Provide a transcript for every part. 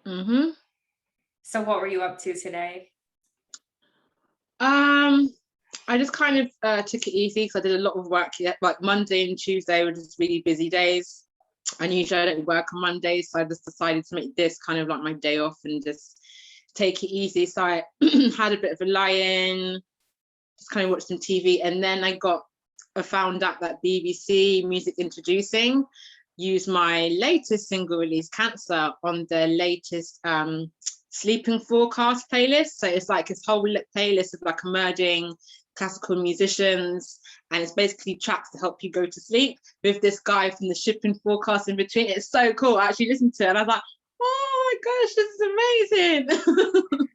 Mm-hmm. So what were you up to today? I just kind of took it easy because I did a lot of work. Like Monday and Tuesday were just really busy days. And usually I don't work on Mondays, so I just decided to make this kind of like my day off and just take it easy. So I had a bit of a lie-in, just kind of watched some TV, and then I found out that BBC Music Introducing used my latest single release, Cancer, on their latest sleeping forecast playlist. So it's like this whole playlist of like emerging classical musicians, and it's basically tracks to help you go to sleep with this guy from the shipping forecast in between. It's so cool. I actually listened to it and I was like, oh my gosh, this is amazing.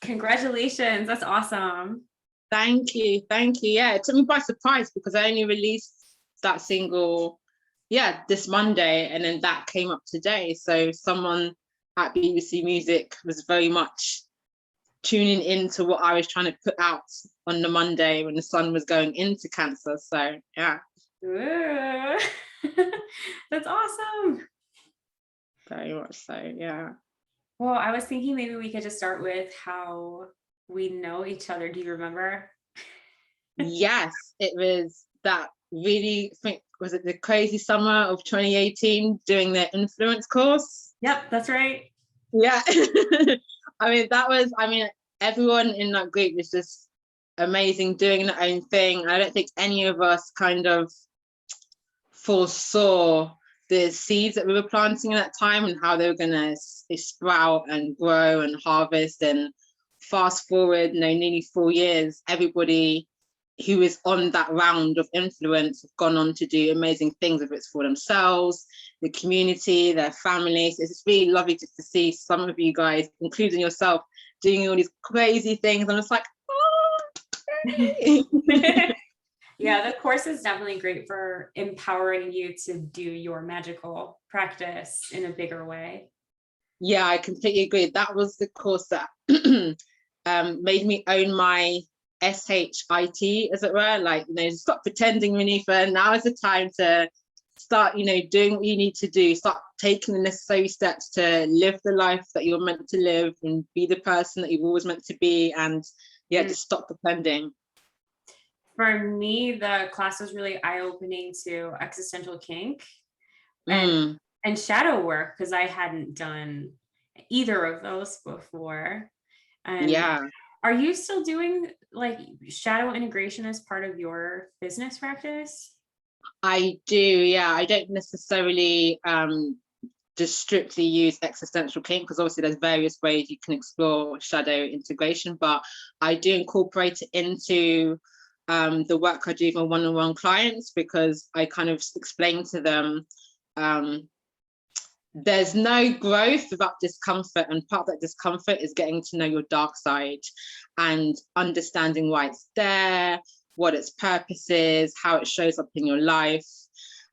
Congratulations, that's awesome. Thank you. Yeah, it took me by surprise because I only released that single, this Monday, and then that came up today. So someone at BBC Music was very much tuning into what I was trying to put out on the Monday when the sun was going into Cancer. So yeah. Ooh. That's awesome. Very much so, yeah. Well, I was thinking maybe we could just start with how we know each other. Do you remember? Yes, it was that really, was it the crazy summer of 2018 doing the influence course? Yep, that's right. Yeah. I mean, everyone in that group was just amazing, doing their own thing. I don't think any of us kind of foresaw the seeds that we were planting at that time and how they were going to sprout and grow and harvest. And fast forward, nearly 4 years, everybody who is on that round of influence have gone on to do amazing things, whether it's for themselves, the community, their families. It's really lovely just to see some of you guys, including yourself, doing all these crazy things. I'm just like, oh. Yeah, the course is definitely great for empowering you to do your magical practice in a bigger way. Yeah, I completely agree. That was the course that made me own my SHIT, as it were. Like, stop pretending, Monefa. Now is the time to start, doing what you need to do. Start taking the necessary steps to live the life that you're meant to live and be the person that you've always meant to be. And just stop pretending. For me, the class was really eye-opening to existential kink and shadow work, because I hadn't done either of those before. And yeah. Are you still doing like shadow integration as part of your business practice? I do, yeah. I don't necessarily just strictly use existential kink, because obviously there's various ways you can explore shadow integration, but I do incorporate it into the work I do with my one-on-one clients, because I kind of explain to them there's no growth without discomfort, and part of that discomfort is getting to know your dark side and understanding why it's there, what its purpose is, how it shows up in your life.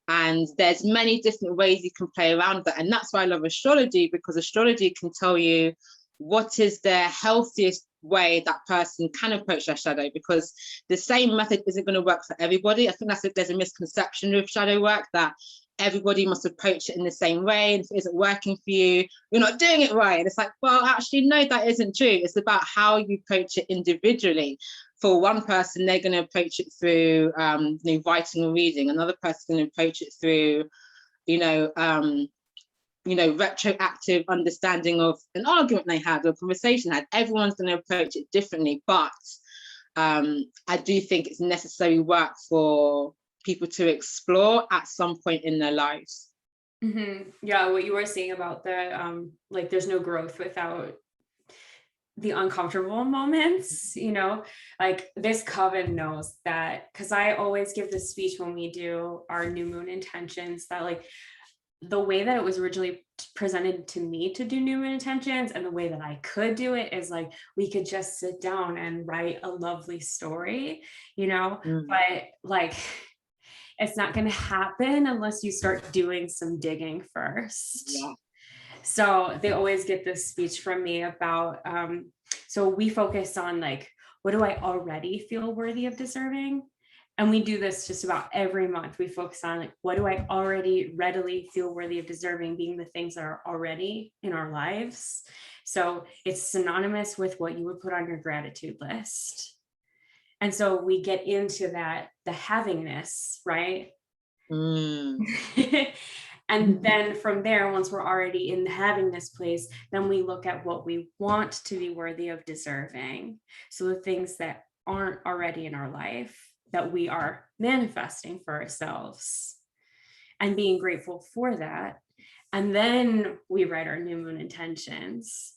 And there's many different ways you can play around that. And that's why I love astrology, because astrology can tell you what is the healthiest way that person can approach their shadow, because the same method isn't going to work for everybody. I think there's a misconception with shadow work that everybody must approach it in the same way, and if it isn't working for you, you're not doing it right. And it's like, well, actually, no, that isn't true. It's about how you approach it individually. For one person, they're going to approach it through writing or reading. Another person going to approach it through retroactive understanding of an argument they had or a conversation had. Everyone's going to approach it differently, but I do think it's necessary work for people to explore at some point in their lives. Mm-hmm. Yeah, what you were saying about the like there's no growth without the uncomfortable moments, like this coven knows that, because I always give this speech when we do our new moon intentions, that like the way that it was originally presented to me to do new moon intentions and the way that I could do it is like we could just sit down and write a lovely story, but like it's not going to happen unless you start doing some digging first. Yeah. So they always get this speech from me about so we focus on like, what do I already feel worthy of deserving, And we do this just about every month. We focus on like, what do I already readily feel worthy of deserving, being the things that are already in our lives. So it's synonymous with what you would put on your gratitude list. And so we get into that, the havingness, right? And then from there, once we're already in the havingness place, then we look at what we want to be worthy of deserving. So the things that aren't already in our life that we are manifesting for ourselves and being grateful for that. And then we write our new moon intentions.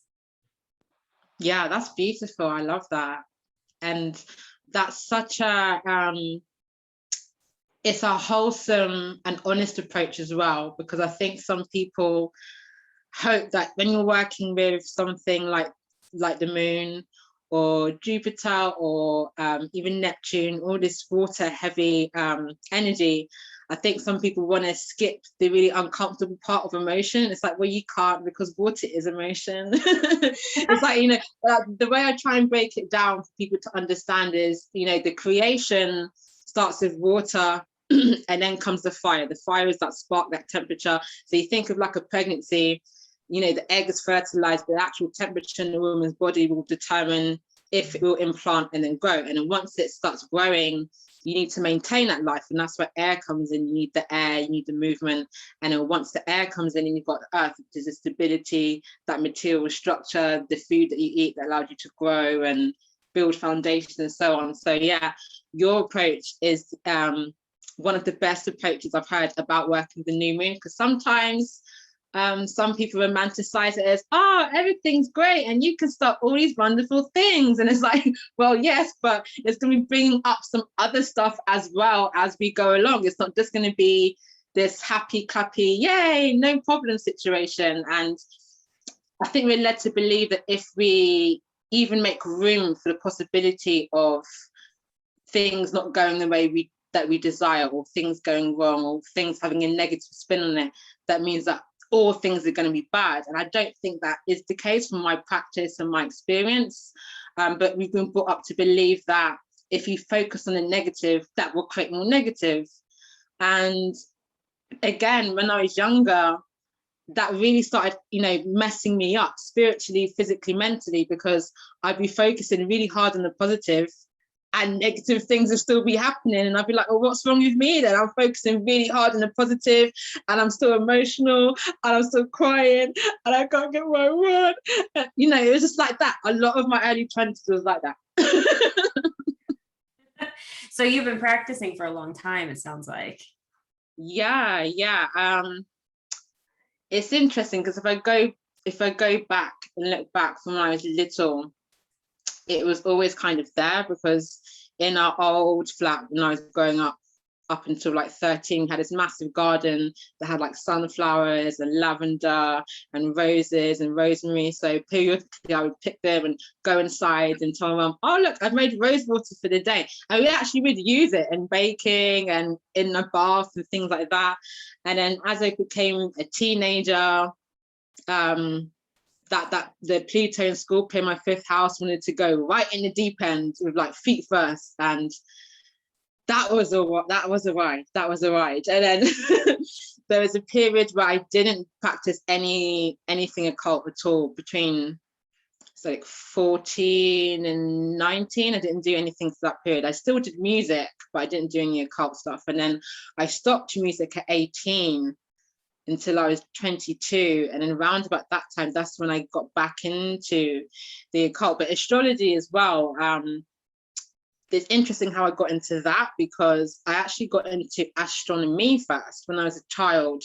Yeah, that's beautiful. I love that. And that's such a it's a wholesome and honest approach as well, because I think some people hope that when you're working with something like the moon or Jupiter or even Neptune, all this water heavy energy, I think some people want to skip the really uncomfortable part of emotion. It's like, well, you can't, because water is emotion. It's like, the way I try and break it down for people to understand is, the creation starts with water, and then comes the fire. The fire is that spark, that temperature. So you think of like a pregnancy, the egg is fertilized, the actual temperature in the woman's body will determine if it will implant and then grow. And then once it starts growing, you need to maintain that life. And that's where air comes in. You need the air, you need the movement. And then once the air comes in and you've got the earth, there's the stability, that material structure, the food that you eat that allows you to grow and build foundations and so on. So yeah, your approach is one of the best approaches I've heard about working with the new moon, because sometimes some people romanticize it as, everything's great and you can start all these wonderful things. And it's like, well, yes, but it's going to be bringing up some other stuff as well as we go along. It's not just going to be this happy, clappy, yay, no problem situation. And I think we're led to believe that if we even make room for the possibility of things not going the way that we desire, or things going wrong, or things having a negative spin on it, that means that all things are going to be bad. And I don't think that is the case from my practice and my experience. But we've been brought up to believe that if you focus on the negative, that will create more negative. And again, when I was younger, that really started, messing me up spiritually, physically, mentally, because I'd be focusing really hard on the positive and negative things will still be happening. And I'd be like, well, what's wrong with me then? I'm focusing really hard on the positive and I'm still emotional and I'm still crying and I can't get what I want. It was just like that. A lot of my early 20s was like that. So you've been practicing for a long time, it sounds like. Yeah. It's interesting because if I go back and look back from when I was little, it was always kind of there, because in our old flat when I was growing up until like 13, had this massive garden that had like sunflowers and lavender and roses and rosemary. So periodically I would pick them and go inside and tell my mum, oh look, I've made rose water for the day. And we actually would use it in baking and in a bath and things like that. And then as I became a teenager, that the Pluto in school, play my fifth house, wanted to go right in the deep end with like feet first, and that was a ride. And then there was a period where I didn't practice anything occult at all between like 14 and 19. I didn't do anything for that period. I still did music, but I didn't do any occult stuff. And then I stopped music at 18 until I was 22, and then around about that time, that's when I got back into the occult. But astrology as well, it's interesting how I got into that, because I actually got into astronomy first when I was a child.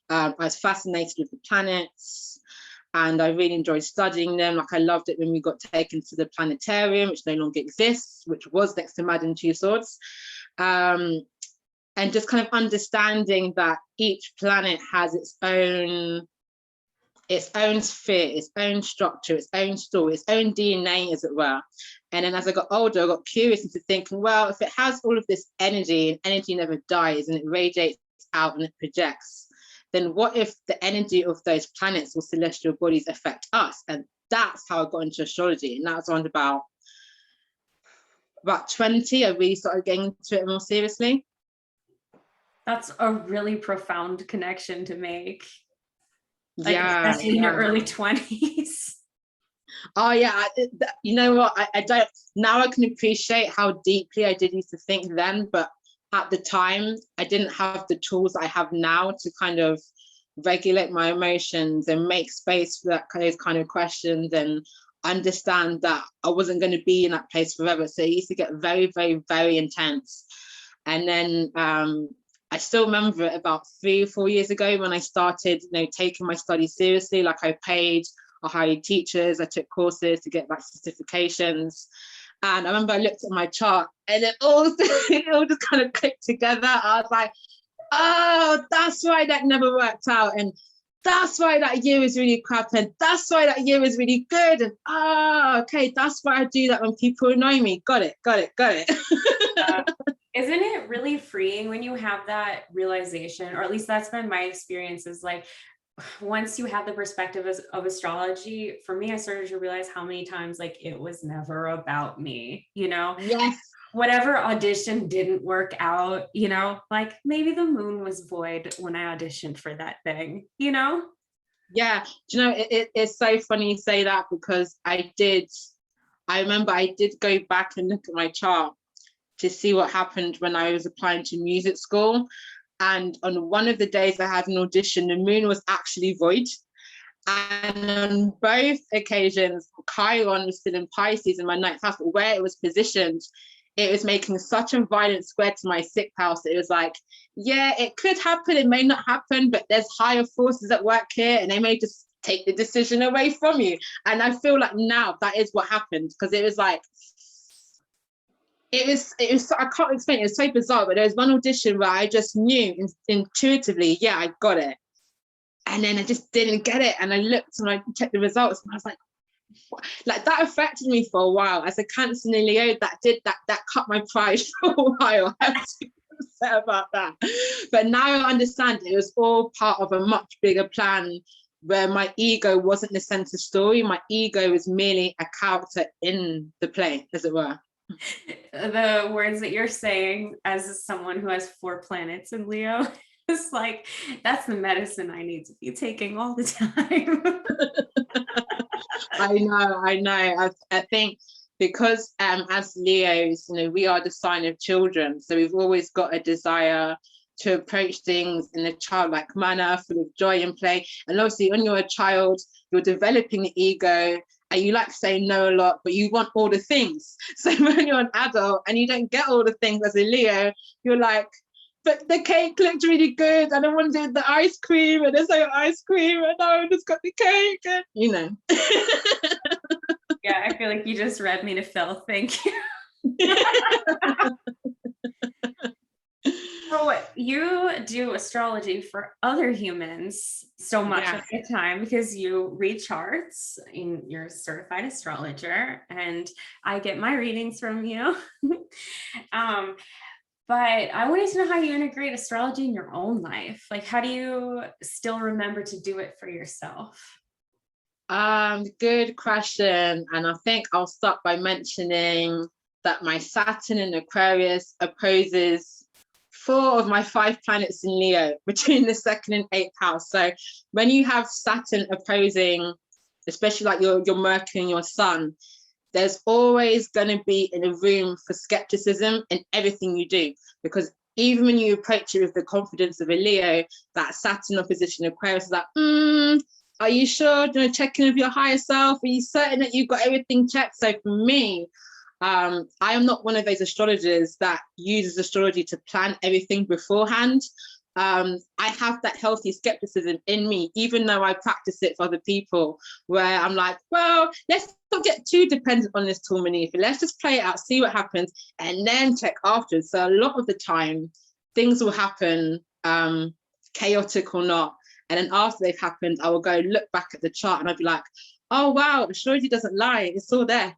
I was fascinated with the planets and I really enjoyed studying them. Like I loved it when we got taken to the planetarium, which no longer exists, which was next to Madame Tussauds. And just kind of understanding that each planet has its own sphere, its own structure, its own story, its own DNA, as it were. And then as I got older, I got curious into thinking, well, if it has all of this energy and energy never dies and it radiates out and it projects, then what if the energy of those planets or celestial bodies affect us? And that's how I got into astrology. And that was around about about 20, I really started getting into it more seriously. That's a really profound connection to make. Like, Yeah, especially in your early 20s. Oh yeah, you know what? I don't now. I can appreciate how deeply I did used to think then, but at the time, I didn't have the tools I have now to kind of regulate my emotions and make space for those kind of questions and understand that I wasn't going to be in that place forever. So it used to get very, very, very intense. And then I still remember it about 3 or 4 years ago when I started, taking my studies seriously. Like I paid, I hired teachers, I took courses to get like certifications. And I remember I looked at my chart and it all just kind of clicked together. I was like, oh, that's why that never worked out. And that's why that year was really crap. And that's why that year was really good. And okay, that's why I do that when people annoy me. Got it. Isn't it really freeing when you have that realization, or at least that's been my experience, is like, once you have the perspective of astrology, for me, I started to realize how many times like it was never about me, Yes. Whatever audition didn't work out, like maybe the moon was void when I auditioned for that thing, Yeah, it's so funny you say that, because I remember I did go back and look at my chart to see what happened when I was applying to music school. And on one of the days I had an audition, the moon was actually void. And on both occasions, Chiron was still in Pisces in my 9th house, but where it was positioned, it was making such a violent square to my 6th house. It was like, yeah, it could happen, it may not happen, but there's higher forces at work here and they may just take the decision away from you. And I feel like now that is what happened, because it was like, it was I can't explain it. It's so bizarre, but there was one audition where I just knew intuitively, yeah, I got it, and then I just didn't get it, and I looked and I checked the results and I was like, what? Like that affected me for a while as a Cancer and Leo. That cut my pride for a while. I have to be upset about that, but now I understand it was all part of a much bigger plan where my ego wasn't the center story. My ego was merely a character in the play, as it were. The words that you're saying as someone who has 4 planets in Leo, it's like, that's the medicine I need to be taking all the time. I know. I think because as Leos, we are the sign of children. So we've always got a desire to approach things in a childlike manner, full of joy and play. And obviously when you're a child, you're developing the ego, and you like saying no a lot, but you want all the things. So when you're an adult and you don't get all the things as a Leo, you're like, but the cake looked really good, and I wanted the ice cream, and there's no ice cream, and I just got the cake, and Yeah, I feel like you just read me to Phil. Thank you. So you do astrology for other humans so much of the time because you read charts and you're a certified astrologer, and I get my readings from you. But I wanted to know how you integrate astrology in your own life. Like, how do you still remember to do it for yourself? Good question. And I think I'll start by mentioning that my Saturn in Aquarius opposes 4 of my 5 planets in Leo between the 2nd and 8th house. So when you have Saturn opposing, especially like your Mercury and your Sun, there's always going to be in a room for skepticism in everything you do, because even when you approach it with the confidence of a Leo, that Saturn opposition Aquarius is like, are you sure? Check in with your higher self. Are you certain that you've got everything checked? So for me, I am not one of those astrologers that uses astrology to plan everything beforehand. I have that healthy skepticism in me, even though I practice it for other people, where I'm like, well, let's not get too dependent on this tool, Monefa. Let's just play it out, see what happens, and then check afterwards. So a lot of the time, things will happen, chaotic or not. And then after they've happened, I will go look back at the chart and I'll be like, oh, wow, astrology doesn't lie. It's all there.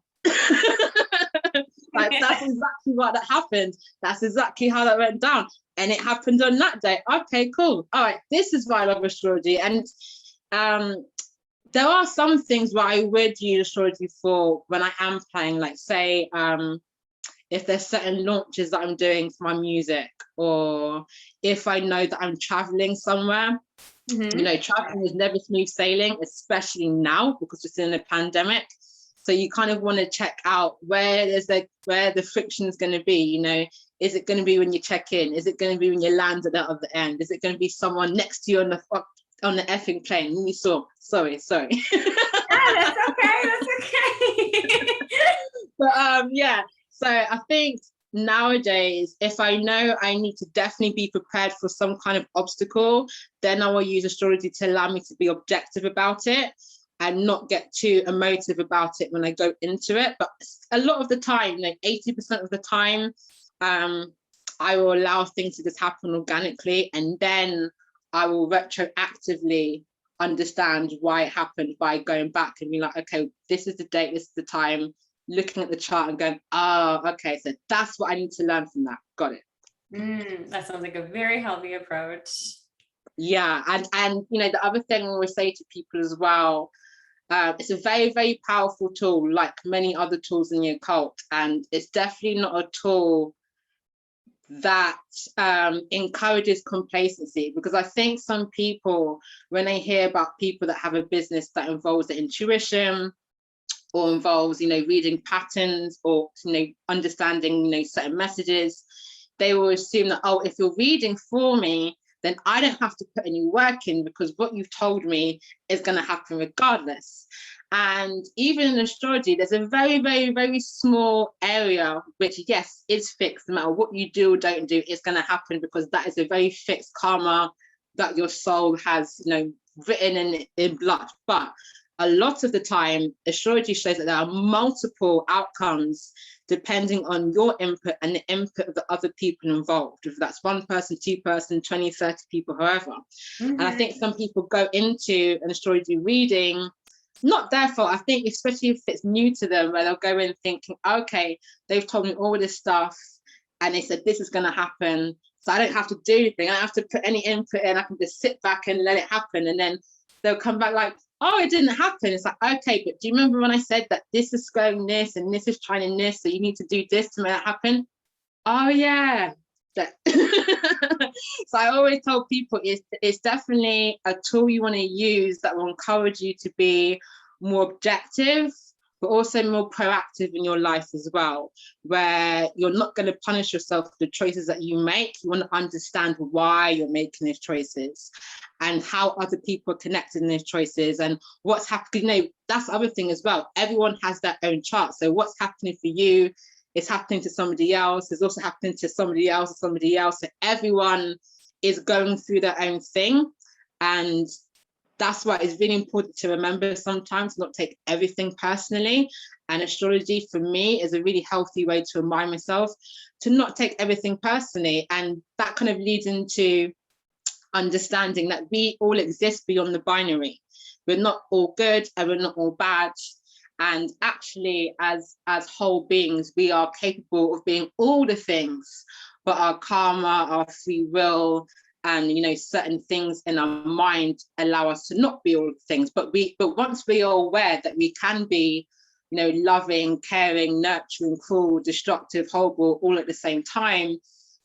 Like, that's exactly what that happened. That's exactly how that went down. And it happened on that day. Okay, cool. All right, this is why I love astrology. And there are some things where I would use astrology for when I am playing, like say, if there's certain launches that I'm doing for my music, or if I know that I'm traveling somewhere. You know, traveling is never smooth sailing, especially now because we're still in a pandemic. So you kind of want to check out where the friction is going to be. You know, is it going to be when you check in? Is it going to be when you land at the other end? Is it going to be someone next to you on the effing plane? Let me sorry. Yeah, that's okay. But yeah. So I think nowadays, if I know I need to definitely be prepared for some kind of obstacle, then I will use astrology to allow me to be objective about it and not get too emotive about it when I go into it. But a lot of the time, like 80% of the time, I will allow things to just happen organically, and then I will retroactively understand why it happened by going back and be like, okay, this is the date, this is the time, looking at the chart and going, oh, okay, so that's what I need to learn from that. Got it. That sounds like a very healthy approach. Yeah, and you know, the other thing I always say to people as well, it's a very, very powerful tool, like many other tools in the occult, and it's definitely not a tool that encourages complacency, because I think some people, when they hear about people that have a business that involves the intuition or involves, you know, reading patterns or, you know, understanding, you know, certain messages, they will assume that, oh, if you're reading for me, then I don't have to put any work in because what you've told me is going to happen regardless. And even in astrology, there's a very, very, very small area which, yes, is fixed. No matter what you do or don't do, it's going to happen because that is a very fixed karma that your soul has, you know, written in blood. But a lot of the time, astrology shows that there are multiple outcomes depending on your input and the input of the other people involved. If that's one person, two person, 20, 30 people, however. And I think some people go into an astrology reading, not their fault. I think especially if it's new to them, where they'll go in thinking, okay, they've told me all this stuff and they said this is going to happen, so I don't have to do anything. I don't have to put any input in. I can just sit back and let it happen. And then they'll come back like, oh, it didn't happen. It's like, okay, but do you remember when I said that this is going this and this is trying this, so you need to do this to make it happen? Oh yeah. So I always tell people it's definitely a tool you want to use that will encourage you to be more objective, but also more proactive in your life as well, where you're not going to punish yourself for the choices that you make. You want to understand why you're making these choices and how other people are connected in those choices and what's happening. You know, that's the other thing as well. Everyone has their own chart. So what's happening for you is happening to somebody else. It's also happening to somebody else or somebody else. So everyone is going through their own thing. And that's why it's really important to remember sometimes not take everything personally. And astrology for me is a really healthy way to remind myself to not take everything personally. And that kind of leads into understanding that we all exist beyond the binary. We're not all good and we're not all bad. And actually, as whole beings, we are capable of being all the things, but our karma, our free will, and you know, certain things in our mind allow us to not be all the things. But once we are aware that we can be, you know, loving, caring, nurturing, cruel, destructive, horrible, all at the same time,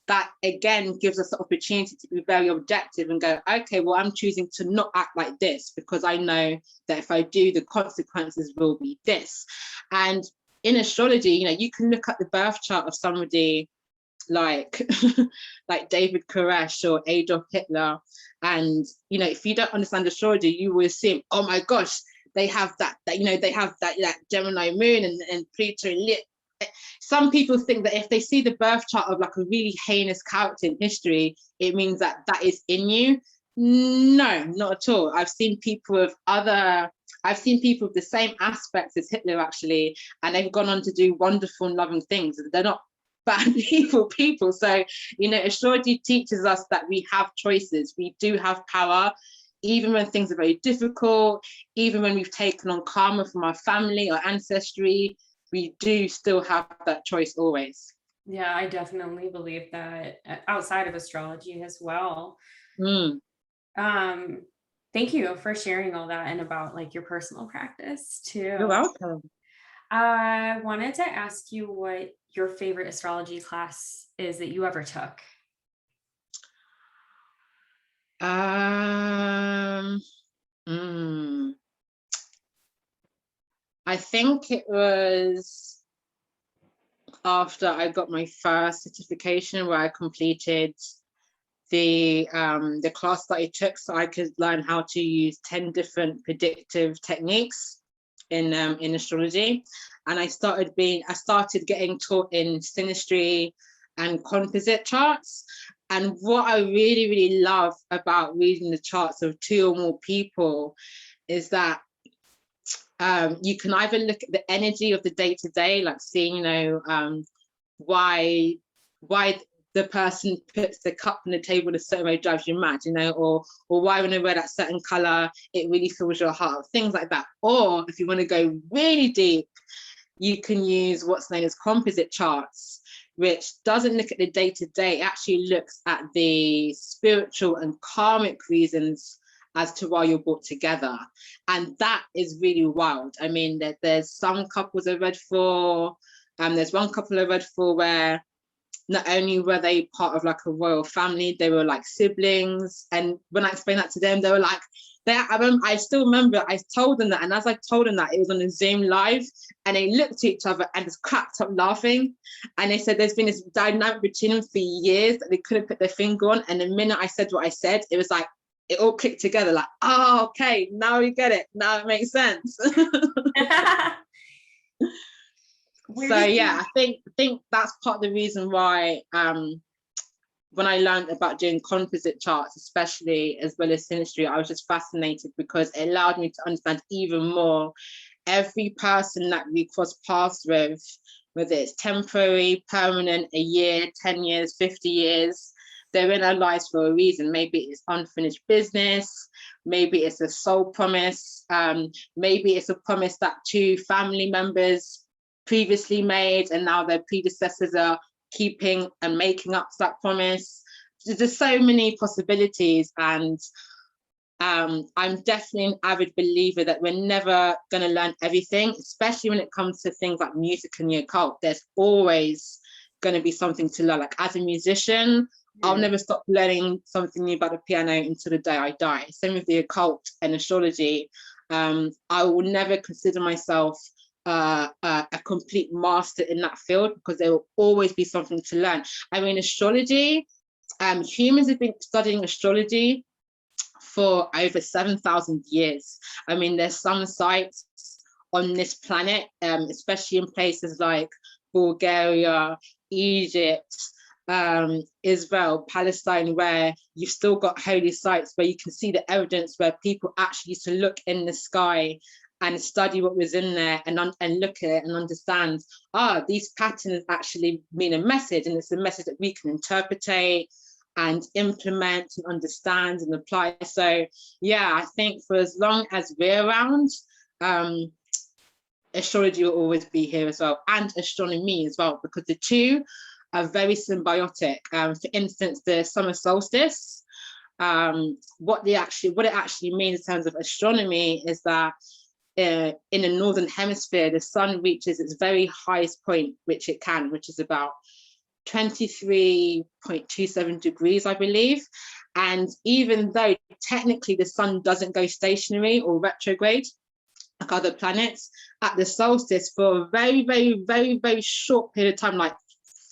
that again gives us the opportunity to be very objective and go, okay, well, I'm choosing to not act like this because I know that if I do, the consequences will be this. And in astrology, you know, you can look at the birth chart of somebody like like David Koresh or Adolf Hitler, and you know, if you don't understand astrology, you will assume, oh my gosh, they have that you know, they have that Gemini moon and Pluto lit. Some people think that if they see the birth chart of like a really heinous character in history, it means that that is in you. No, not at all. I've seen people with the same aspects as Hitler actually, and they've gone on to do wonderful and loving things. They're not bad people. So, you know, astrology teaches us that we have choices. We do have power, even when things are very difficult, even when we've taken on karma from our family or ancestry, we do still have that choice always. Yeah, I definitely believe that outside of astrology as well. Thank you for sharing all that and about like your personal practice too. You're welcome. I wanted to ask you what your favorite astrology class is that you ever took? I think it was after I got my first certification where I completed the class that I took, so I could learn how to use 10 different predictive techniques in astrology. And I started getting taught in synastry and composite charts. And what I really, really love about reading the charts of two or more people is that you can either look at the energy of the day-to-day, like seeing, you know, why the person puts the cup on the table a certain way drives you mad, you know, or why when they wear that certain color, it really fills your heart, things like that. Or if you want to go really deep, you can use what's known as composite charts, which doesn't look at the day-to-day, it actually looks at the spiritual and karmic reasons as to why you're brought together. And that is really wild. I mean, there's some couples I read for, there's one couple I read for where not only were they part of like a royal family, they were like siblings. And when I explained that to them, they were like, I still remember I told them that. And as I told them that, it was on a Zoom live, and they looked at each other and just cracked up laughing. And they said there's been this dynamic between them for years that they couldn't put their finger on. And the minute I said what I said, it was like, it all clicked together, like, oh, okay, now we get it. Now it makes sense. So yeah, I think that's part of the reason why when I learned about doing composite charts, especially as well as synastry, I was just fascinated because it allowed me to understand even more every person that we cross paths with, whether it's temporary, permanent, a year, 10 years, 50 years, they're in our lives for a reason. Maybe it's unfinished business, maybe it's a soul promise, maybe it's a promise that two family members previously made and now their predecessors are keeping and making up that promise. There's so many possibilities, and I'm definitely an avid believer that we're never going to learn everything, especially when it comes to things like music and the occult. There's always going to be something to learn. Like as a musician, I'll never stop learning something new about the piano until the day I die. Same with the occult and astrology. I will never consider myself a complete master in that field because there will always be something to learn. I mean, astrology, humans have been studying astrology for over 7,000 years. I mean, there's some sites on this planet, especially in places like Bulgaria, Egypt, Israel, Palestine, where you've still got holy sites where you can see the evidence where people actually used to look in the sky and study what was in there and look at it and understand, these patterns actually mean a message, and it's a message that we can interpret and implement and understand and apply. So yeah, I think for as long as we're around, astrology will always be here as well, and astronomy as well, because the two are very symbiotic. For instance, the summer solstice, what it actually means in terms of astronomy is that in the northern hemisphere, the sun reaches its very highest point, which is about 23.27 degrees, I believe. And even though technically the sun doesn't go stationary or retrograde like other planets, at the solstice, for a very, very, very, very short period of time, like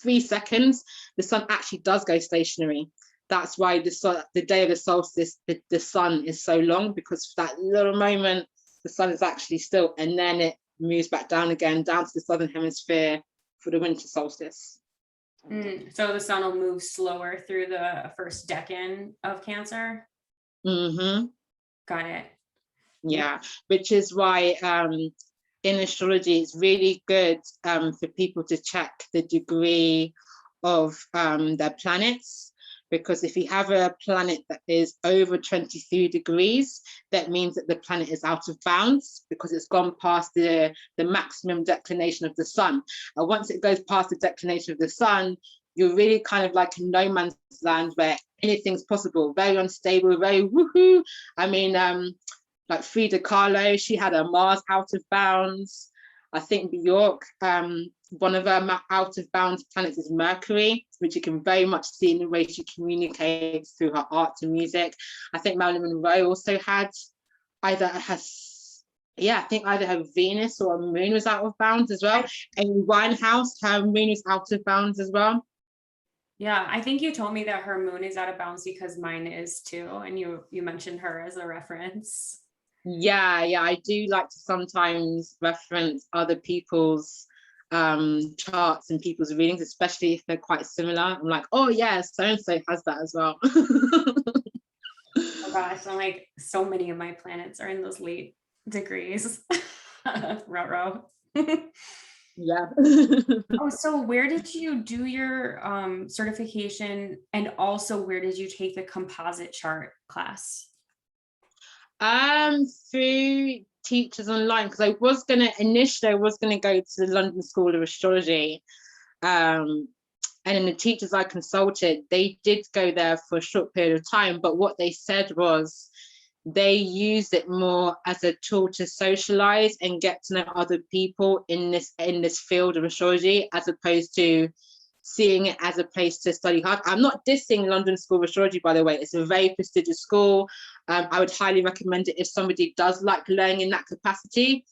3 seconds, the sun actually does go stationary. That's why the day of the solstice, the sun is so long, because for that little moment, the sun is actually still, and then it moves back down again, down to the southern hemisphere for the winter solstice. So the sun will move slower through the first decan of Cancer? Mm-hmm. Got it. Yeah, which is why in astrology, it's really good for people to check the degree of their planets, because if you have a planet that is over 23 degrees, that means that the planet is out of bounds because it's gone past the maximum declination of the sun. And once it goes past the declination of the sun, you're really kind of like in no man's land where anything's possible, very unstable, very woohoo. I mean, like Frida Kahlo, she had her Mars out of bounds. I think Bjork, one of her out of bounds planets is Mercury, which you can very much see in the way she communicates through her art and music. I think Marilyn Monroe also had either I think either her Venus or her moon was out of bounds as well. And Winehouse, her moon is out of bounds as well. Yeah, I think you told me that her moon is out of bounds because mine is too, and you mentioned her as a reference. Yeah, I do like to sometimes reference other people's charts and people's readings, especially if they're quite similar. I'm like, oh yeah, so and so has that as well. Oh gosh, I'm like, so many of my planets are in those late degrees. Ruh-roh. Yeah. Oh, so where did you do your certification, and also where did you take the composite chart class? Through teachers online, because I was gonna go to the London School of Astrology, and then the teachers I consulted, they did go there for a short period of time, but what they said was they used it more as a tool to socialize and get to know other people in this field of astrology, as opposed to seeing it as a place to study hard. I'm not dissing London School of Astrology, by the way. It's a very prestigious school. I would highly recommend it if somebody does like learning in that capacity.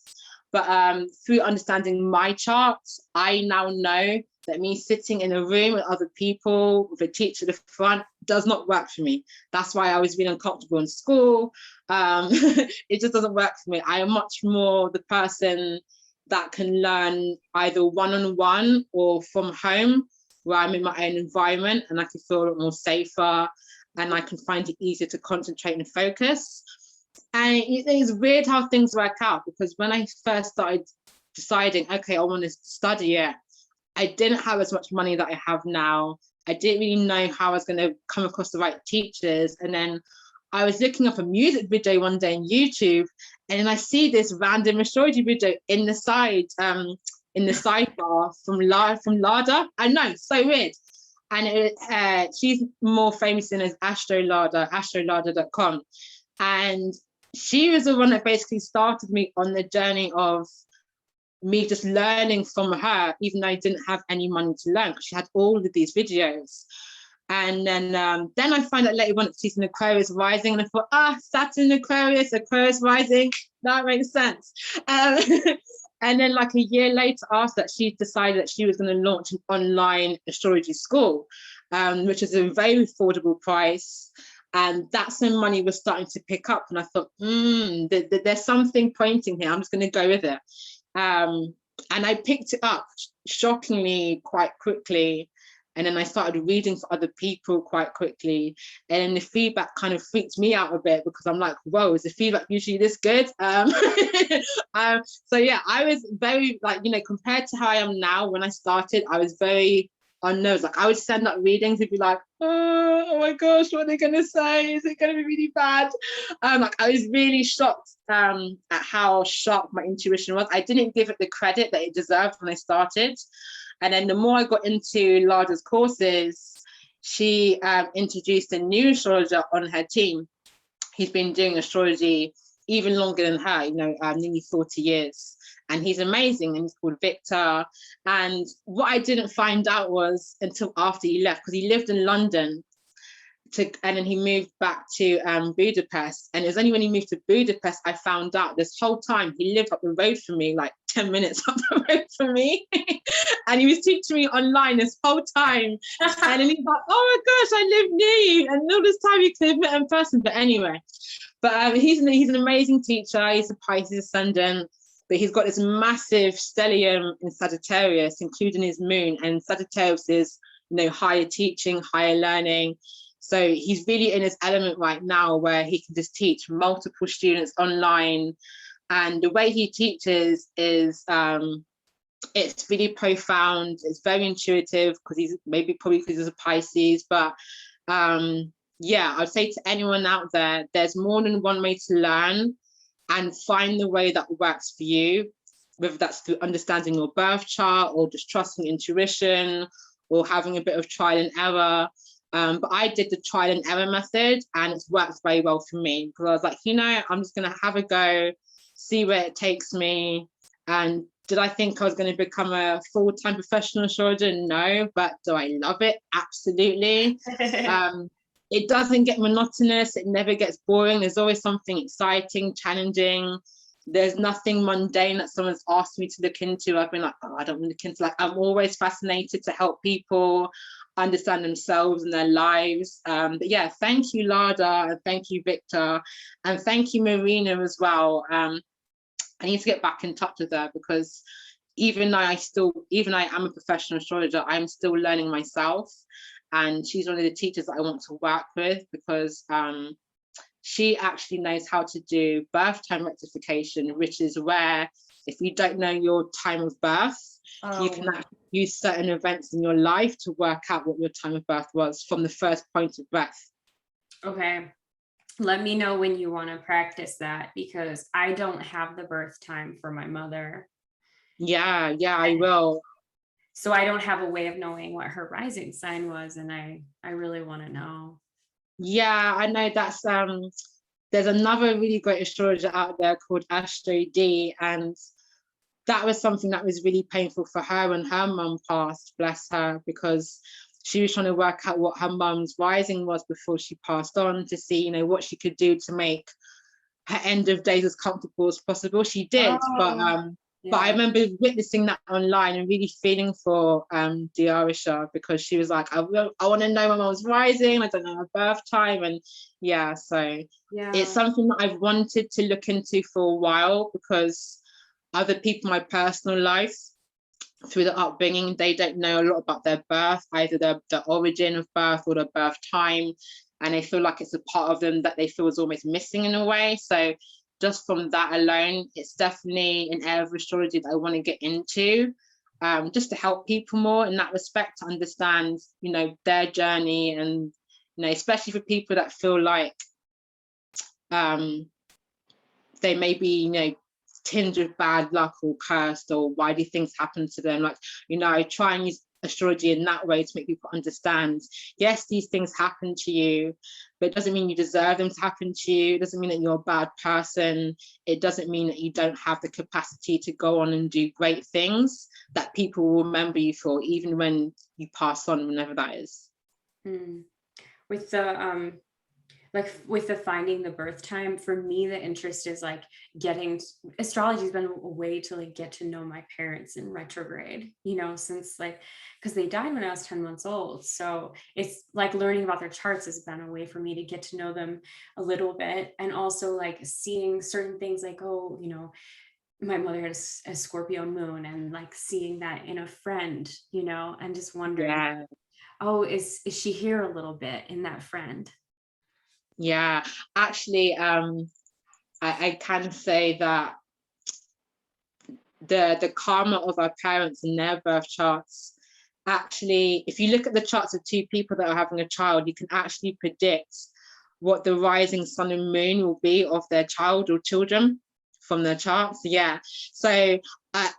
But through understanding my charts, I now know that me sitting in a room with other people with a teacher at the front does not work for me. That's why I was really uncomfortable in school. It just doesn't work for me. I am much more the person that can learn either one-on-one or from home, where I'm in my own environment and I can feel a lot more safer and I can find it easier to concentrate and focus. And it's weird how things work out, because when I first started deciding, okay, I want to study it, I didn't have as much money that I have now. I didn't really know how I was going to come across the right teachers. And then I was looking up a music video one day on YouTube, and then I see this random astrology video in the sidebar from Lada. I know, so weird. And she's more famous than as Astrologer, astrologer.com. And she was the one that basically started me on the journey of me just learning from her, even though I didn't have any money to learn, because she had all of these videos. And then I find out later on that she's in Aquarius rising, and I thought, Saturn Aquarius rising, that makes sense. And then like a year later after that, she decided that she was going to launch an online astrology school, which is a very affordable price. And that's when money was starting to pick up. And I thought, there's something pointing here. I'm just going to go with it. And I picked it up shockingly quite quickly. And then I started reading for other people quite quickly. And then the feedback kind of freaked me out a bit, because I'm like, whoa, is the feedback usually this good? So yeah, I was very compared to how I am now, when I started, I was very unknown. Like I would send up readings and be like, oh my gosh, what are they gonna say? Is it gonna be really bad? I was really shocked at how sharp my intuition was. I didn't give it the credit that it deserved when I started. And then the more I got into Lada's courses, she introduced a new astrologer on her team. He's been doing astrology even longer than her, nearly 40 years. And he's amazing, and he's called Victor. And what I didn't find out was until after he left, because he lived in London, and then he moved back to Budapest. And it was only when he moved to Budapest I found out this whole time he lived up the road from me, like 10 minutes up the road from me. And he was teaching me online this whole time. And then he's like, oh my gosh, I live near you. And all this time you could have met in person. But anyway, he's an amazing teacher. He's a Pisces ascendant, but he's got this massive stellium in Sagittarius, including his moon. And Sagittarius is, higher teaching, higher learning. So he's really in his element right now, where he can just teach multiple students online. And the way he teaches is, it's really profound. It's very intuitive, because he's probably because he's a Pisces. But yeah, I'd say to anyone out there, there's more than one way to learn, and find the way that works for you, whether that's through understanding your birth chart, or just trusting intuition, or having a bit of trial and error. But I did the trial and error method, and it's worked very well for me, because I was like, I'm just going to have a go, see where it takes me. And Did I think I was going to become a full-time professional astrologer? No, but do I love it? Absolutely. It doesn't get monotonous. It never gets boring. There's always something exciting, challenging. There's nothing mundane that someone's asked me to look into. I've been like, oh, I don't want to look into. Like, I'm always fascinated to help people understand themselves and their lives. But yeah, thank you, Lada, and thank you, Victor, and thank you, Marina, as well. I need to get back in touch with her, because even though I am a professional astrologer, I'm still learning myself. And she's one of the teachers that I want to work with, because she actually knows how to do birth time rectification, which is where, if you don't know your time of birth, you can actually use certain events in your life to work out what your time of birth was from the first point of birth. Okay. Let me know when you want to practice that, because I don't have the birth time for my mother. Yeah, I will. So I don't have a way of knowing what her rising sign was, and I really want to know. Yeah, I know that's there's another really great astrologer out there called Astrology, and that was something that was really painful for her when her mum passed, bless her, because she was trying to work out what her mum's rising was before she passed on, to see, you know, what she could do to make her end of days as comfortable as possible. She did, but I remember witnessing that online and really feeling for Diarisha, because she was like, I want to know when I was rising, I don't know her birth time. And yeah, so it's something that I've wanted to look into for a while, because other people in my personal life, through the upbringing, they don't know a lot about their birth, either the origin of birth or the birth time, and they feel like it's a part of them that they feel is almost missing in a way. So just from that alone, it's definitely an area of astrology that I want to get into, just to help people more in that respect, to understand, you know, their journey, and, you know, especially for people that feel like they may be, you know, tinged with bad luck or cursed, or why do things happen to them. Like, you know, I try and use astrology in that way to make people understand, yes, these things happen to you, but it doesn't mean you deserve them to happen to you. It doesn't mean that you're a bad person. It doesn't mean that you don't have the capacity to go on and do great things that people will remember you for, even when you pass on, whenever that is. With the like with the finding the birth time, for me, the interest is like getting, astrology has been a way to like get to know my parents in retrograde, you know, since like, because they died when I was 10 months old. So it's like learning about their charts has been a way for me to get to know them a little bit. And also like seeing certain things like, oh, you know, my mother had a Scorpio moon, and like seeing that in a friend, you know, and just wondering, oh, is she here a little bit in that friend? Yeah, actually, I can say that the karma of our parents and their birth charts, actually, if you look at the charts of two people that are having a child, you can actually predict what the rising sun and moon will be of their child or children from their charts. Yeah, so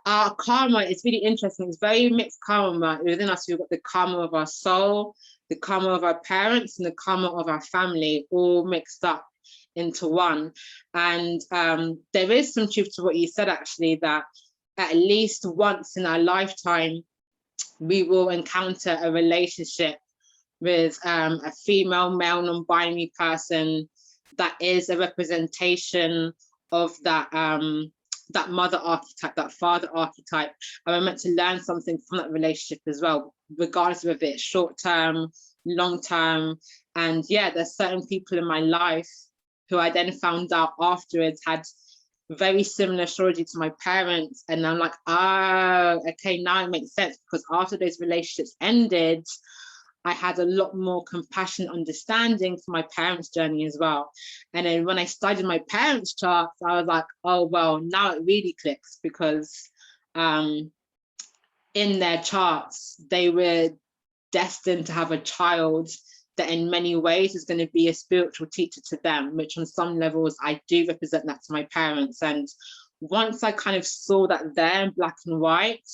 our karma is really interesting. It's very mixed karma within us. We've got the karma of our soul, the karma of our parents, and the karma of our family, all mixed up into one. And there is some truth to what you said, actually, that at least once in our lifetime, we will encounter a relationship with a female, male, non-binary person that is a representation of that that mother archetype, that father archetype. And we're meant to learn something from that relationship as well, regardless of if it's short term, long term. And yeah, there's certain people in my life who I then found out afterwards had very similar astrology to my parents. And I'm like, oh, okay, now it makes sense, because after those relationships ended, I had a lot more compassion, understanding for my parents' journey as well. And then when I studied my parents' charts, I was like, oh, well, now it really clicks, because in their charts, they were destined to have a child that in many ways is going to be a spiritual teacher to them, which on some levels, I do represent that to my parents. And once I kind of saw that there in black and white,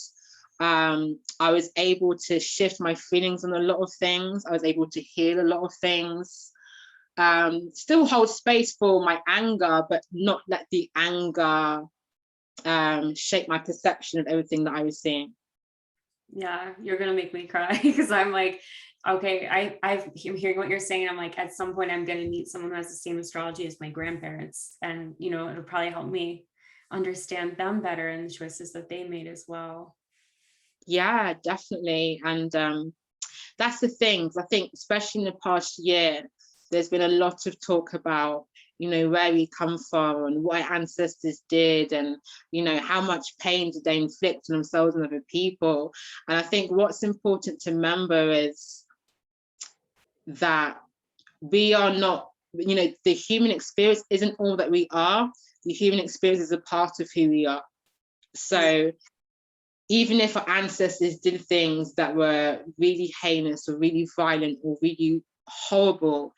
I was able to shift my feelings on a lot of things. I was able to heal a lot of things, still hold space for my anger, but not let the anger shaped my perception of everything that I was seeing. Yeah, you're gonna make me cry because I'm like, okay, I'm hearing what you're saying. I'm like, at some point I'm gonna meet someone who has the same astrology as my grandparents, and you know, it'll probably help me understand them better and the choices that they made as well. Yeah, definitely. And that's the thing. I think especially in the past year, there's been a lot of talk about, you know, where we come from and what our ancestors did, and, you know, how much pain did they inflict on themselves and other people. And I think what's important to remember is that we are not, you know, the human experience isn't all that we are. The human experience is a part of who we are. So even if our ancestors did things that were really heinous or really violent or really horrible,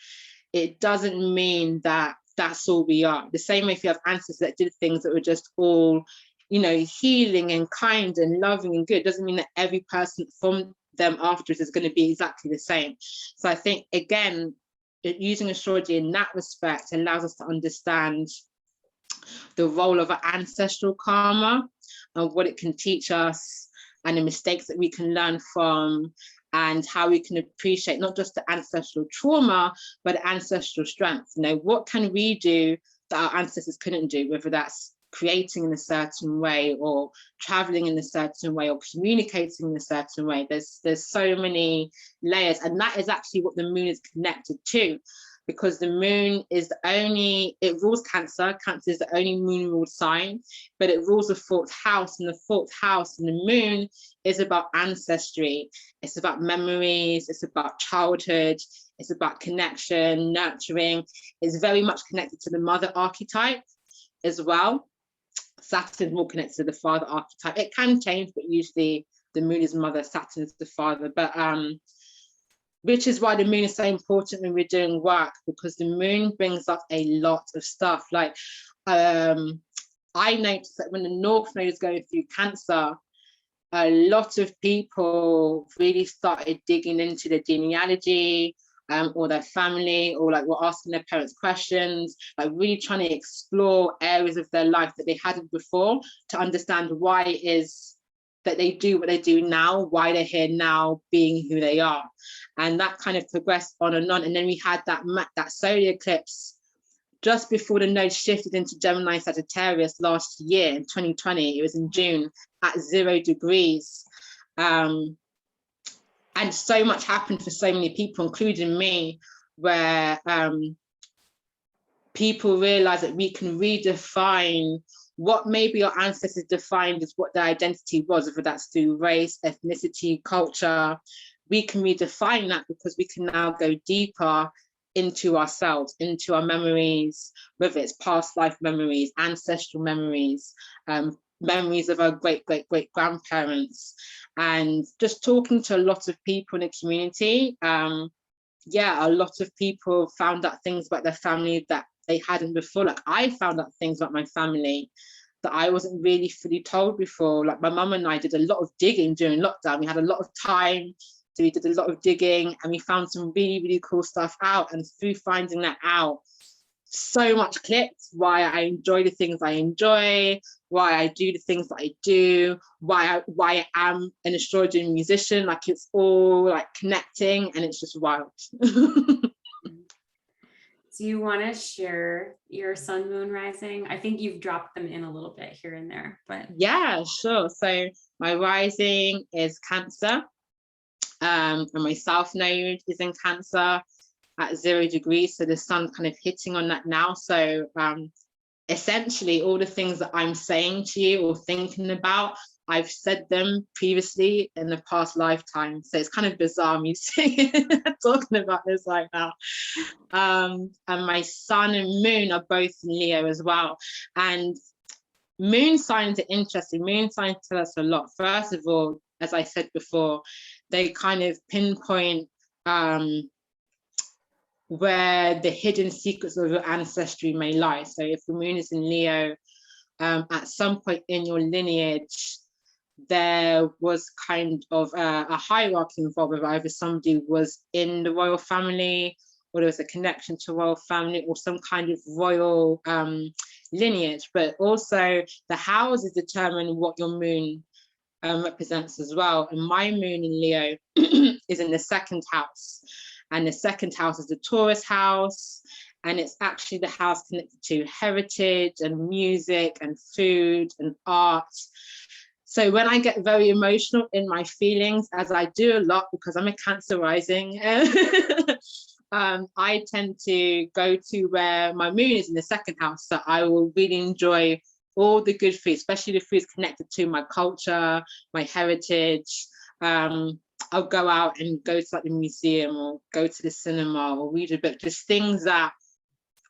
it doesn't mean that that's all we are. The same way if you have ancestors that did things that were just all, you know, healing and kind and loving and good, doesn't mean that every person from them afterwards is going to be exactly the same. So I think, again, using astrology in that respect allows us to understand the role of our ancestral karma and what it can teach us, and the mistakes that we can learn from, and how we can appreciate not just the ancestral trauma, but ancestral strength. You know, what can we do that our ancestors couldn't do, whether that's creating in a certain way or traveling in a certain way or communicating in a certain way. There's so many layers, and that is actually what the moon is connected to, because the moon is the only, it rules Cancer. Cancer is the only moon ruled sign, but it rules the fourth house, and the fourth house and the moon is about ancestry. It's about memories, it's about childhood, it's about connection, nurturing. It's very much connected to the mother archetype as well. Saturn is more connected to the father archetype. It can change, but usually the moon is mother, Saturn is the father. But which is why the moon is so important when we're doing work, because the moon brings up a lot of stuff. Like I noticed that when the North Node is going through Cancer, a lot of people really started digging into the genealogy, or their family, or like were asking their parents questions, like really trying to explore areas of their life that they hadn't before, to understand why it is that they do what they do now, why they're here now, being who they are. And that kind of progressed on and on. And then we had that solar eclipse just before the node shifted into Gemini Sagittarius last year in 2020. It was in June at 0 degrees. And so much happened for so many people, including me, where people realize that we can redefine what maybe our ancestors defined as what their identity was, whether that's through race, ethnicity, culture. We can redefine that because we can now go deeper into ourselves, into our memories, whether it's past life memories, ancestral memories, memories of our great grandparents, and just talking to a lot of people in the community. Yeah, a lot of people found out things about their family that they hadn't before. Like I found out things about my family that I wasn't really fully told before. Like my mum and I did a lot of digging during lockdown. We had a lot of time, so we did a lot of digging, and we found some really cool stuff out. And through finding that out, so much clicked. Why I enjoy the things I enjoy, why I do the things that I do, why I am an astrologer and musician. Like it's all like connecting, and it's just wild. Do you want to share your sun, moon, rising? I think you've dropped them in a little bit here and there, but yeah, sure. So my rising is Cancer, and my south node is in Cancer at 0 degrees. So the sun's kind of hitting on that now. So essentially all the things that I'm saying to you or thinking about, I've said them previously in the past lifetime. So it's kind of bizarre me talking about this right now. And my sun and moon are both in Leo as well. And moon signs are interesting. Moon signs tell us a lot. First of all, as I said before, they kind of pinpoint where the hidden secrets of your ancestry may lie. So if the moon is in Leo, at some point in your lineage, there was kind of a hierarchy involved, whether either somebody was in the royal family, or there was a connection to royal family, or some kind of royal lineage, but also the houses determine what your moon represents as well. And my moon in Leo is in the second house, and the second house is the Taurus house, and it's actually the house connected to heritage and music and food and art. So when I get very emotional in my feelings, as I do a lot because I'm a Cancer rising, I tend to go to where my moon is in the second house. So I will really enjoy all the good food, especially the foods connected to my culture, my heritage. I'll go out and go to like the museum or go to the cinema or read a book, just things that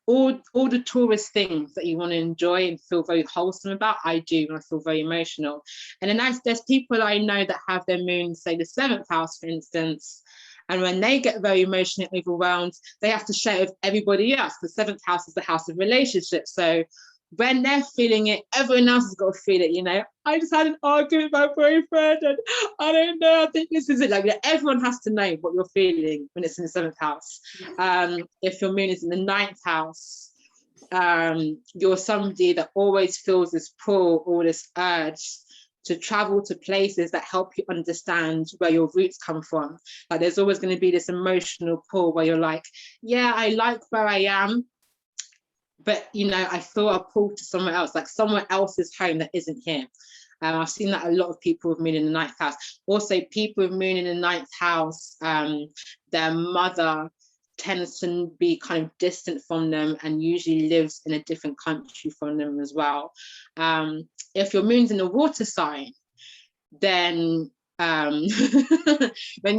all the tourist things that you want to enjoy and feel very wholesome about, I do when I feel very emotional. And then there's people I know that have their moon, say the 7th house, for instance, and when they get very emotionally overwhelmed, they have to share with everybody else. The 7th house is the house of relationships. So when they're feeling it, everyone else has got to feel it, you know. I just had an argument with my boyfriend and I don't know, I think this is it. Like, everyone has to know what you're feeling when it's in the 7th house. If your moon is in the 9th house, you're somebody that always feels this pull or this urge to travel to places that help you understand where your roots come from. Like, there's always going to be this emotional pull where you're like, yeah, I like where I am, but, you know, I feel a pull to somewhere else, like somewhere else's home that isn't here. I've seen that a lot of people with moon in the 9th house. Also, people with moon in the 9th house, their mother tends to be kind of distant from them and usually lives in a different country from them as well. If your moon's in a water sign, then when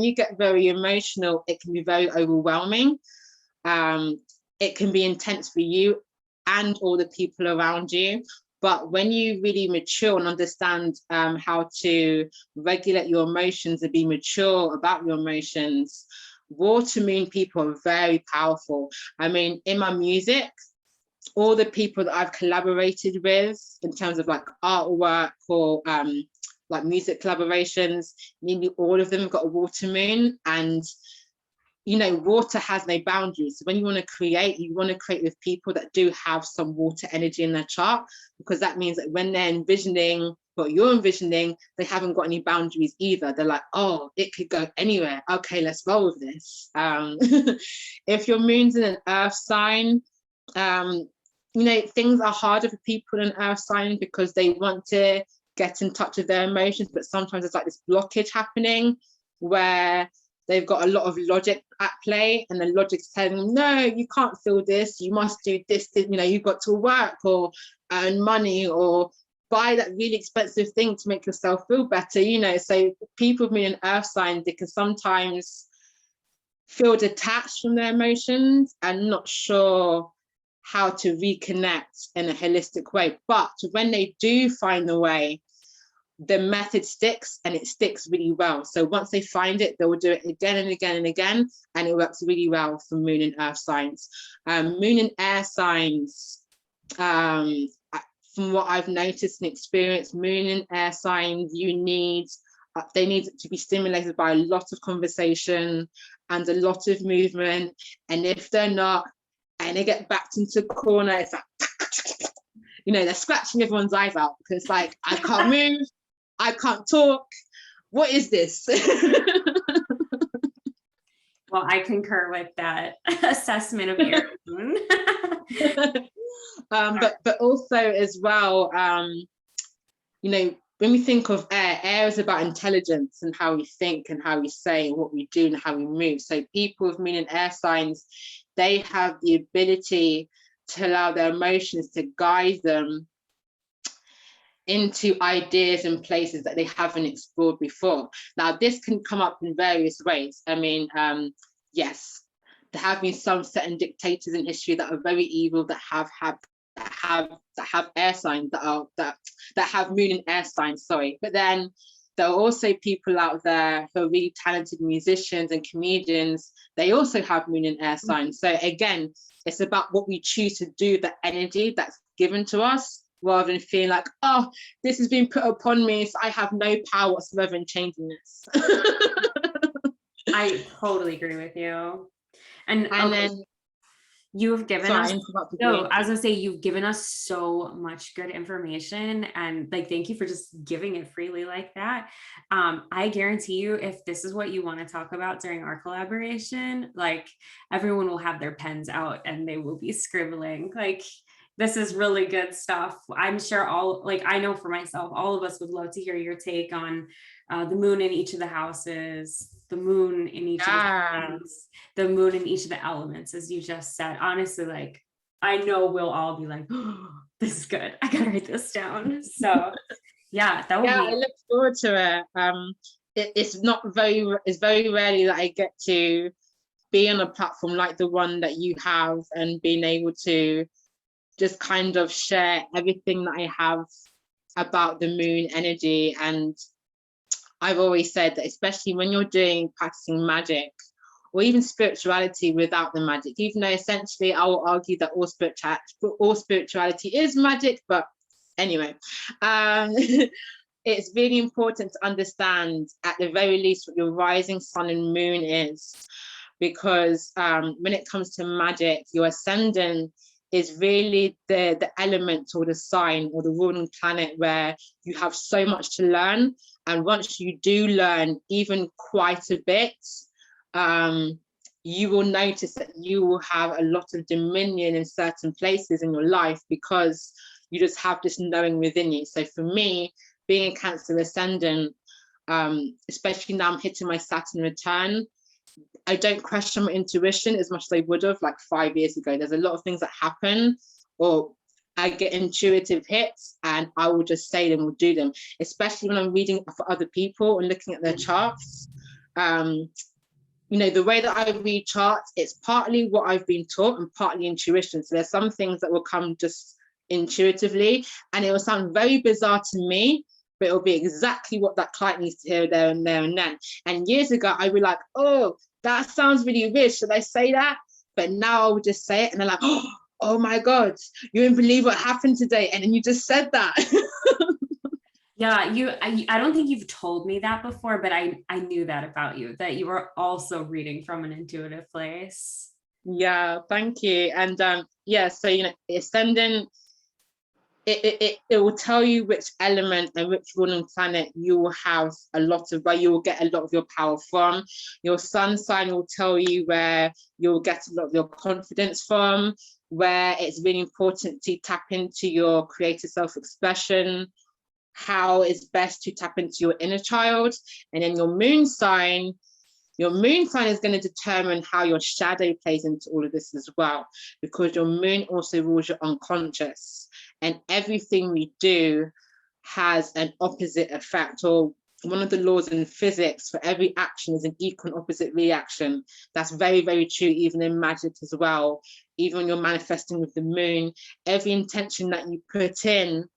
you get very emotional, it can be very overwhelming. It can be intense for you and all the people around you. But when you really mature and understand how to regulate your emotions and be mature about your emotions, water moon people are very powerful. I mean, in my music, all the people that I've collaborated with in terms of like artwork or like music collaborations, nearly all of them have got a water moon. And you know, water has no boundaries. So when you want to create, with people that do have some water energy in their chart, because that means that when they're envisioning what you're envisioning, they haven't got any boundaries either. They're like, oh, it could go anywhere. Okay, let's roll with this. If your moon's in an earth sign, you know, things are harder for people in earth sign because they want to get in touch with their emotions, but sometimes it's like this blockage happening where they've got a lot of logic at play, and the logic's telling them, no, you can't feel this, you must do this, you know, you've got to work or earn money or buy that really expensive thing to make yourself feel better, you know. So people with an earth sign, they can sometimes feel detached from their emotions and not sure how to reconnect in a holistic way. But when they do find the way, the method sticks, and it sticks really well. So once they find it, they will do it again and again and again, and it works really well for moon and earth signs. Moon and air signs, from what I've noticed and experienced, moon and air signs, they need to be stimulated by a lot of conversation and a lot of movement. And if they're not, and they get backed into a corner, it's like, you know, they're scratching everyone's eyes out because it's like, I can't move, I can't talk. What is this? Well, I concur with that assessment of your moon. But also as well, you know, when we think of air is about intelligence and how we think and how we say and what we do and how we move. So people with moon and air signs, they have the ability to allow their emotions to guide them into ideas and places that they haven't explored before. Now, this can come up in various ways. I mean, yes, there have been some certain dictators in history that are very evil, that have air signs, that have moon and air signs. Sorry, but then there are also people out there who are really talented musicians and comedians. They also have moon and air signs. So again, it's about what we choose to do, the energy that's given to us, rather than feeling like, oh, this has been put upon me, so I have no power whatsoever in changing this. I totally agree with you. And okay. Then You've given Sorry, us, I interrupted no, you. I was gonna say, you've given us so much good information, and like, thank you for just giving it freely like that. I guarantee you, if this is what you want to talk about during our collaboration, like everyone will have their pens out and they will be scribbling. Like, this is really good stuff. I'm sure all, like, I know for myself, all of us would love to hear your take on the moon in each of the houses, the moon in each of the Yeah. planets, the moon in each of the elements, as you just said. Honestly, like, I know we'll all be like, oh, this is good. I gotta write this down. So yeah, that would Yeah, I be, look forward to it. It's very rarely that I get to be on a platform like the one that you have and being able to just kind of share everything that I have about the moon energy. And I've always said that, especially when you're practicing magic or even spirituality without the magic, even though essentially I will argue that all spirituality is magic, but anyway, it's really important to understand at the very least what your rising sun and moon is, because when it comes to magic, your ascendant is really the element or the sign or the ruling planet where you have so much to learn. And once you do learn even quite a bit, you will notice that you will have a lot of dominion in certain places in your life because you just have this knowing within you. So for me, being a Cancer ascendant, especially now I'm hitting my Saturn return, I don't question my intuition as much as I would have like 5 years ago. There's a lot of things that happen, or I get intuitive hits and I will just say them or do them, especially when I'm reading for other people and looking at their charts. The way that I read charts, it's partly what I've been taught and partly intuition. So there's some things that will come just intuitively and it will sound very bizarre to me, but it'll be exactly what that client needs to hear there and then. And years ago, I'd be like, oh, that sounds really weird. Should I say that? But now I would just say it and they're like, oh my God, you wouldn't believe what happened today. And then you just said that. yeah, I don't think you've told me that before, but I knew that about you, that you were also reading from an intuitive place. Yeah, thank you. And so ascendant, it will tell you which element and which ruling planet you will have a lot of, where you will get a lot of your power from. Your sun sign will tell you where you'll get a lot of your confidence from, where it's really important to tap into your creative self-expression, how it's best to tap into your inner child. And then your moon sign is going to determine how your shadow plays into all of this as well, because your moon also rules your unconscious. And everything we do has an opposite effect, or one of the laws in physics, for every action is an equal and opposite reaction. That's very, very true, even in magic as well. Even when you're manifesting with the moon, every intention that you put in,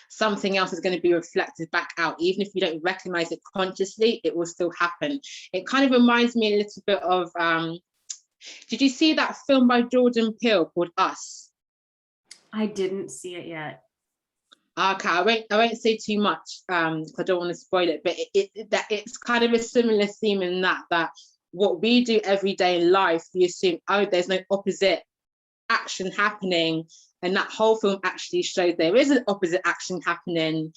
something else is going to be reflected back out. Even if you don't recognize it consciously, it will still happen. It kind of reminds me a little bit of, did you see that film by Jordan Peele called Us? I didn't see it yet. Okay, I won't say too much because I don't want to spoil it, but it's kind of a similar theme in that what we do every day in life, we assume, oh, there's no opposite action happening, and that whole film actually showed there is an opposite action happening,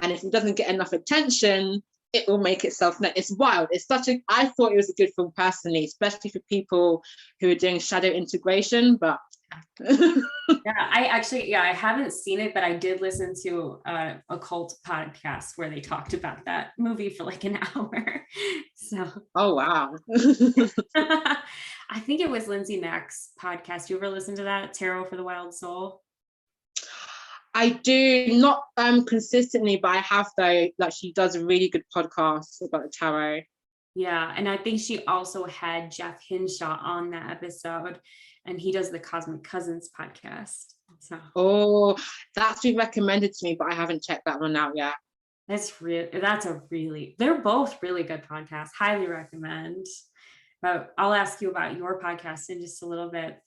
and if it doesn't get enough attention, it will make itself known. It's wild. I thought it was a good film personally, especially for people who are doing shadow integration, but I haven't seen it, but I did listen to a occult podcast where they talked about that movie for like an hour. So oh wow. I think it was Lindsay Mack's podcast. You ever listen to that, Tarot for the Wild Soul? I do not consistently, but I have though. Like, she does a really good podcast about the tarot. Yeah, and I think she also had Jeff Hinshaw on that episode, and he does the Cosmic Cousins podcast. So that's been recommended to me, but I haven't checked that one out yet. They're both really good podcasts. Highly recommend. But I'll ask you about your podcast in just a little bit.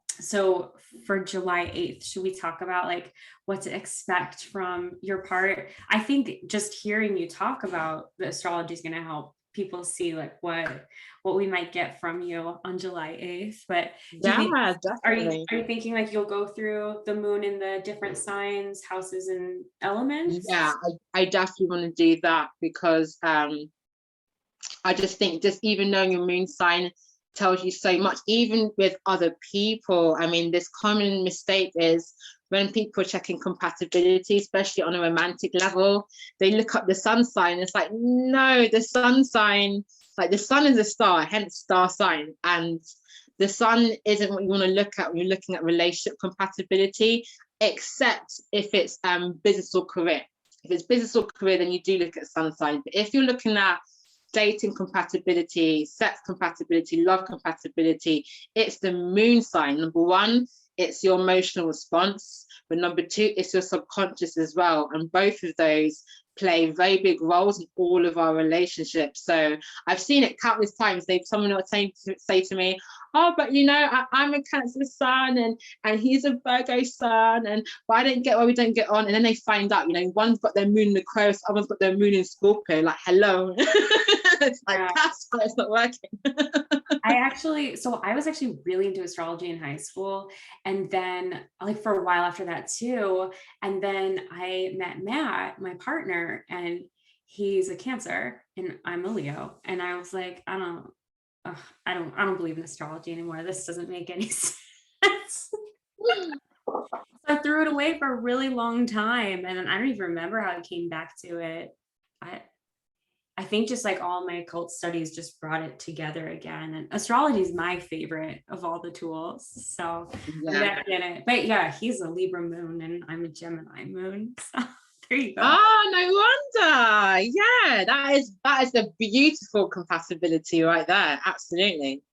So for July 8th, should we talk about like what to expect from your part? I think just hearing you talk about the astrology is going to help people see like what we might get from you on July 8th. But Yeah, are definitely. you thinking like you'll go through the moon in the different signs, houses, and elements? Yeah, I definitely want to do that because I just think just even knowing your moon sign tells you so much, even with other people. I mean, this common mistake is when people are checking compatibility, especially on a romantic level, they look up the sun sign. It's like, no, the sun sign, like the sun is a star, hence star sign. And the sun isn't what you want to look at when you're looking at relationship compatibility, except if it's business or career. If it's business or career, then you do look at sun sign. But if you're looking at dating compatibility, sex compatibility, love compatibility, it's the moon sign. Number one, it's your emotional response, but number two, it's your subconscious as well. And both of those play very big roles in all of our relationships. So I've seen it countless times. Someone will say to me, oh, but you know, I'm a Cancer sun and he's a Virgo sun, and why we don't get on. And then they find out, you know, one's got their moon in Aquarius, other's got their moon in Scorpio. Like, hello. It's like, that's why it's not working. I was actually really into astrology in high school, and then like for a while after that too. And then I met Matt, my partner, and he's a Cancer and I'm a Leo. And I was like, I don't believe in astrology anymore. This doesn't make any sense. So I threw it away for a really long time, and then I don't even remember how I came back to it. I think just like all my occult studies just brought it together again. And astrology is my favorite of all the tools. So I'm back in it. But yeah, he's a Libra moon and I'm a Gemini moon. So there you go. Oh, no wonder. Yeah, that is a beautiful compatibility right there. Absolutely.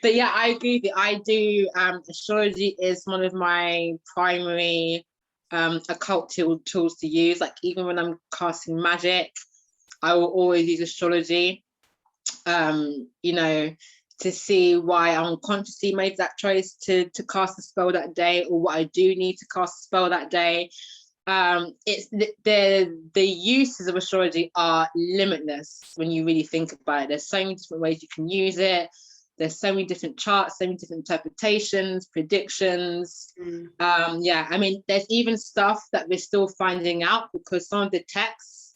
But yeah, I agree with you. I do. Astrology is one of my primary occult tools to use. Like even when I'm casting magic, I will always use astrology, you know, to see why I unconsciously made that choice to cast a spell that day, or what I do need to cast a spell that day. It's the uses of astrology are limitless when you really think about it. There's so many different ways you can use it. There's so many different charts, so many different interpretations, predictions. Yeah, I mean, there's even stuff that we're still finding out, because some of the texts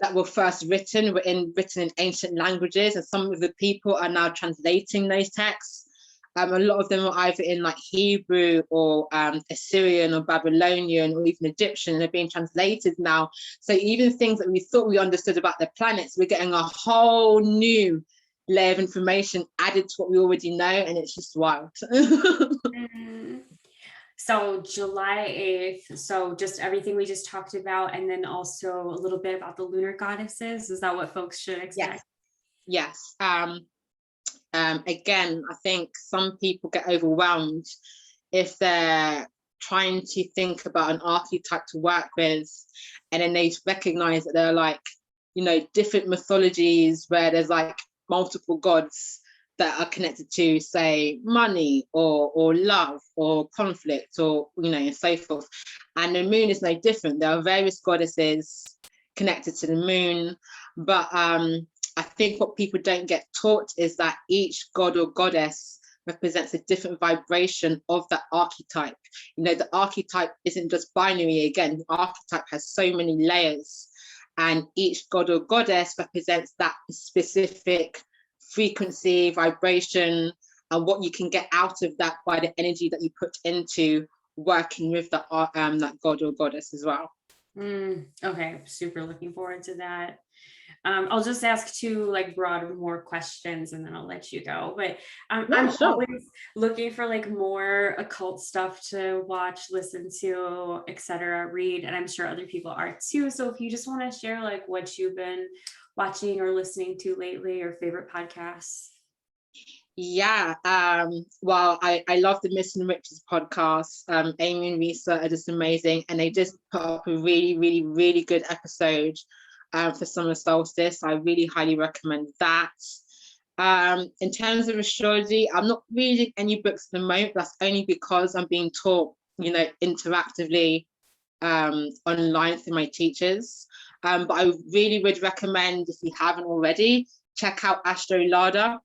that were first written were written in ancient languages, and some of the people are now translating those texts. A lot of them are either in like Hebrew or Assyrian or Babylonian or even Egyptian. They're being translated now. So even things that we thought we understood about the planets, we're getting a whole new layer of information added to what we already know, and it's just wild. So July 8th, so just everything we just talked about, and then also a little bit about the lunar goddesses. Is that what folks should expect? Yes. Again, I think some people get overwhelmed if they're trying to think about an archetype to work with, and then they recognize that there are like, you know, different mythologies where there's like multiple gods that are connected to, say, money or love or conflict, or, you know, and so forth. And the moon is no different. There are various goddesses connected to the moon, but I think what people don't get taught is that each god or goddess represents a different vibration of that archetype. You know, the archetype isn't just binary. Again, the archetype has so many layers, and each god or goddess represents that specific frequency, vibration, and what you can get out of that by the energy that you put into working with that god or goddess as well. Okay, super looking forward to that. I'll just ask two like broader, more questions, and then I'll let you go. But I'm always looking for like more occult stuff to watch, listen to, etc., read, and I'm sure other people are too. So if you just want to share like what you've been watching or listening to lately, or favorite podcasts. Yeah, well, I love the Myths and Riches podcast. Amy and Risa are just amazing, and they just put up a really, really, really good episode for summer solstice. I really highly recommend that. In terms of astrology, I'm not reading any books at the moment. That's only because I'm being taught, you know, interactively online through my teachers. But I really would recommend, if you haven't already, check out Astrologer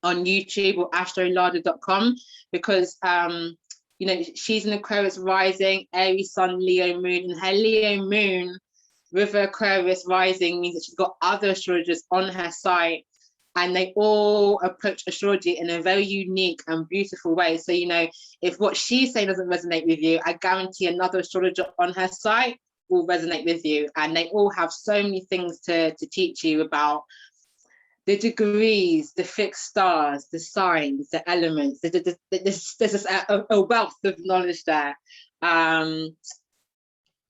on YouTube or astrologer.com, because you know, she's an Aquarius rising, Aries Sun, Leo Moon, and her Leo Moon with Aquarius rising means that she's got other astrologers on her site, and they all approach astrology in a very unique and beautiful way. So, you know, if what she's saying doesn't resonate with you, I guarantee another astrologer on her site will resonate with you. And they all have so many things to teach you about the degrees, the fixed stars, the signs, the elements. There's a wealth of knowledge there.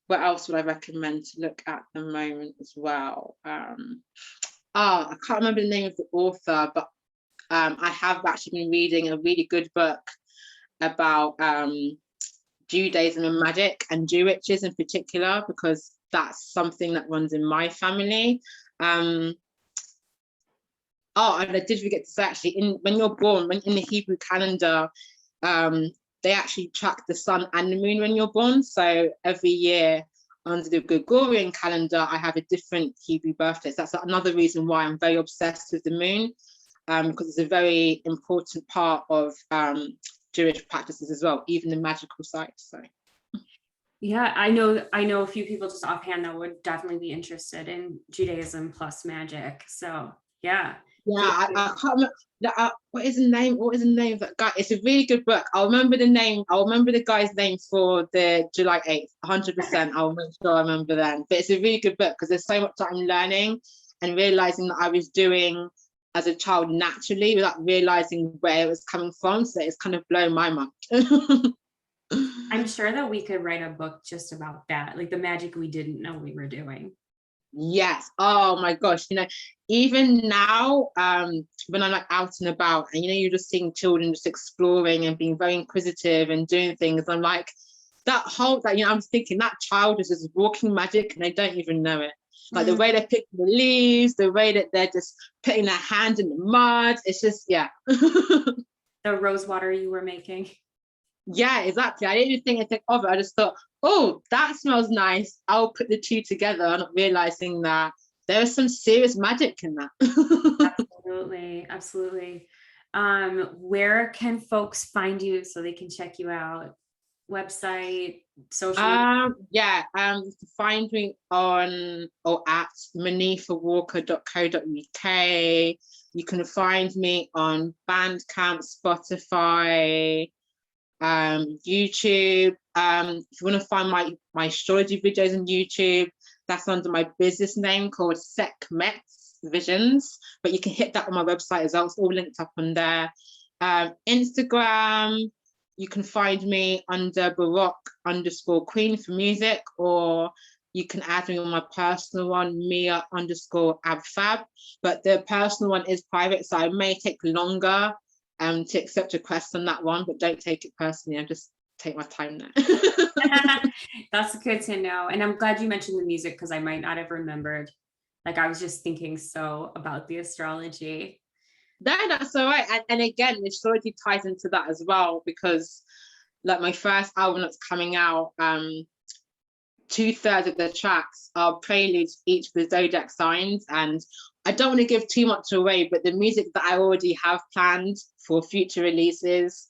What else would I recommend to look at the moment as well? I can't remember the name of the author, but I have actually been reading a really good book about Judaism and magic, and Jew witches in particular, because that's something that runs in my family. And I did forget to say, actually, when you're born, in the Hebrew calendar, they actually track the sun and the moon when you're born. So every year under the Gregorian calendar, I have a different Hebrew birthday. So that's another reason why I'm very obsessed with the moon, because it's a very important part of Jewish practices as well, even the magical side. So. Yeah, I know a few people just offhand that would definitely be interested in Judaism plus magic. So yeah. Yeah, I can't remember. What is the name? What is the name of that guy? It's a really good book. I'll remember the name. I'll remember the guy's name for the July 8th. 100%. I'll make sure I remember then. But it's a really good book because there's so much that I'm learning and realizing that I was doing as a child naturally without realizing where it was coming from. So it's kind of blown my mind. I'm sure that we could write a book just about that, like the magic we didn't know we were doing. Yes. Oh my gosh. You know, even now, when I'm like out and about, and you know, you're just seeing children just exploring and being very inquisitive and doing things. I'm like, you know, I'm thinking that child is just walking magic and they don't even know it. Like the way they're picking the leaves, the way that they're just putting their hand in the mud. It's just, yeah. The rose water you were making. Yeah, exactly. I didn't even think of it. I just thought, oh, that smells nice. I'll put the two together, not realizing that there is some serious magic in that. Absolutely. Where can folks find you so they can check you out? Website, social media? You can find me on or at monefawalker.co.uk. You can find me on Bandcamp, Spotify, YouTube. If you want to find my astrology videos on YouTube, that's under my business name called Sekhmet Visions, but you can hit that on my website as well. It's all linked up on there. Instagram, you can find me under Baroque_Queen for music, or you can add me on my personal one, Mia_Abfab, but the personal one is private, so it may take longer to accept requests on that one, but don't take it personally. I just take my time there. That's good to know. And I'm glad you mentioned the music because I might not have remembered. Like I was just thinking so about the astrology. That's all right. And again, the astrology ties into that as well, because like my first album that's coming out, 2/3 of the tracks are preludes to each of the zodiac signs. And I don't want to give too much away, but the music that I already have planned for future releases,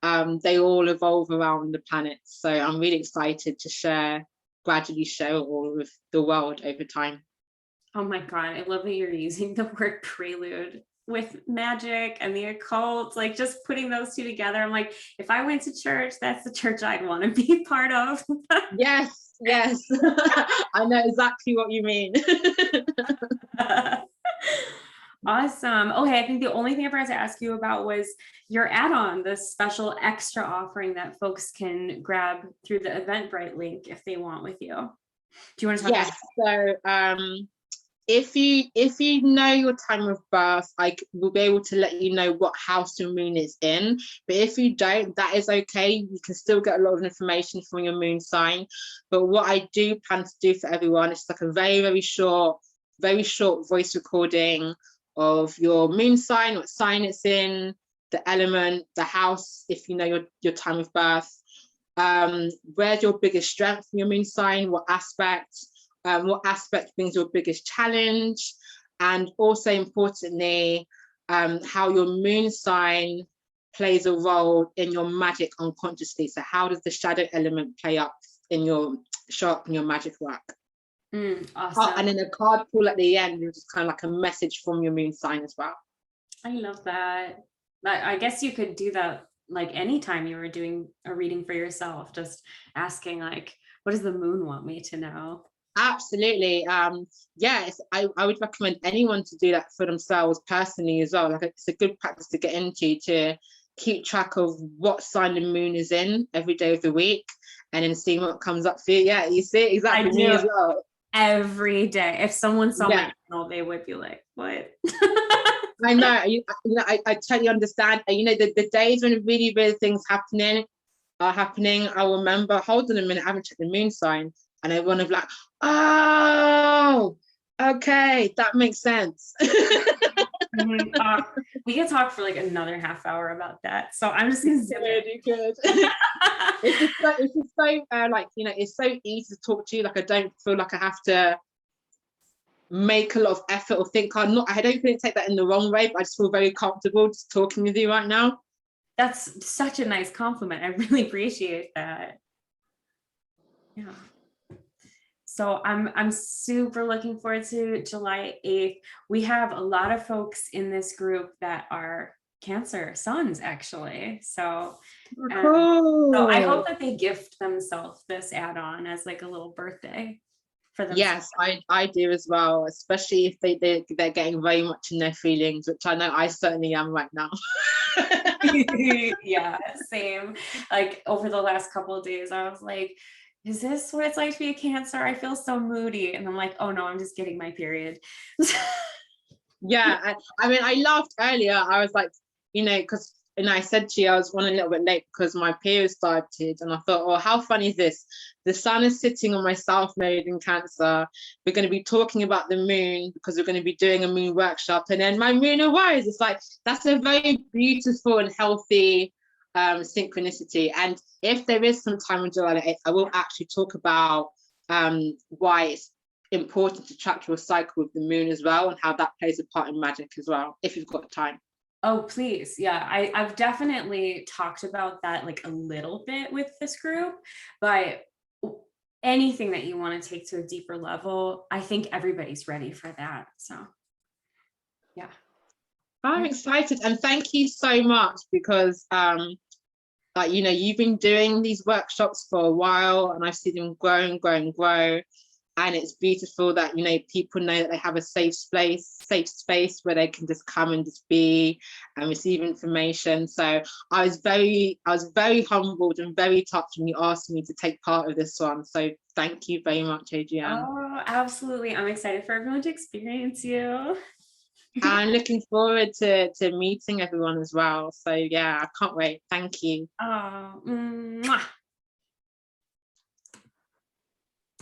they all evolve around the planets. So I'm really excited to gradually share it all with the world over time. Oh my God, I love that you're using the word prelude with magic and the occult, like just putting those two together. I'm like, if I went to church, that's the church I'd want to be part of. Yes. I know exactly what you mean. Awesome. Okay, I think the only thing I forgot to ask you about was your add-on, the special extra offering that folks can grab through the Eventbrite link if they want with you. Do you want to talk about that? So if you know your time of birth, I will be able to let you know what house your moon is in. But if you don't, that is okay. You can still get a lot of information from your moon sign. But what I do plan to do for everyone is like a very, very short voice recording of your moon sign, what sign it's in, the element, the house, if you know your time of birth. Where's your biggest strength in your moon sign? What aspect brings your biggest challenge? and also importantly, how your moon sign plays a role in your magic unconsciously. So how does the shadow element show up in your magic work? Awesome. And then a card pull at the end, which is kind of like a message from your moon sign as well. I love that. I guess you could do that like anytime you were doing a reading for yourself, just asking like, what does the moon want me to know? Absolutely. Yes, I would recommend anyone to do that for themselves personally as well. Like, it's a good practice to get into, to keep track of what sign the moon is in every day of the week, and then see what comes up for you. Yeah, you see, exactly. Me as well. Every day. If someone saw my channel, they would be like, what? I know, I totally understand. The days when really weird things are happening, I'll remember, hold on a minute, I haven't checked the moon sign. And everyone will be like, oh, okay, that makes sense. We could talk for like another half hour about that. So I'm just gonna you could. It's so easy to talk to you. Like, I don't feel like I have to make a lot of effort or think. I don't really take that in the wrong way, but I just feel very comfortable just talking with you right now. That's such a nice compliment. I really appreciate that. Yeah. So I'm super looking forward to July 8th. We have a lot of folks in this group that are Cancer suns, actually. So, so I hope that they gift themselves this add-on as like a little birthday for them. Yes, I do as well, especially if they're getting very much in their feelings, which I know I certainly am right now. Yeah, same. Like over the last couple of days, I was like, is this what it's like to be a Cancer? I feel so moody. And I'm like, oh no, I'm just getting my period. Yeah, I mean, I laughed earlier. I was like, because I said to you, I was running a little bit late because my period started, and I thought, oh, how funny is this? The sun is sitting on my South Node in Cancer. We're going to be talking about the moon because we're going to be doing a moon workshop, and then my moon arrives. It's like, that's a very beautiful and healthy synchronicity. And if there is some time in July 8th, I will actually talk about why it's important to track your cycle with the moon as well, and how that plays a part in magic as well, if you've got time. Oh, please. Yeah, I've definitely talked about that like a little bit with this group, but anything that you want to take to a deeper level, I think everybody's ready for that. So yeah. I'm excited, and thank you so much, because you've been doing these workshops for a while, and I've seen them grow and grow and grow. And it's beautiful that people know that they have a safe space where they can just come and just be and receive information. So I was very humbled and very touched when you asked me to take part of this one. So thank you very much, Adrienne. Oh, absolutely. I'm excited for everyone to experience you. And looking forward to meeting everyone as well. So yeah, I can't wait. Thank you. Oh, mwah.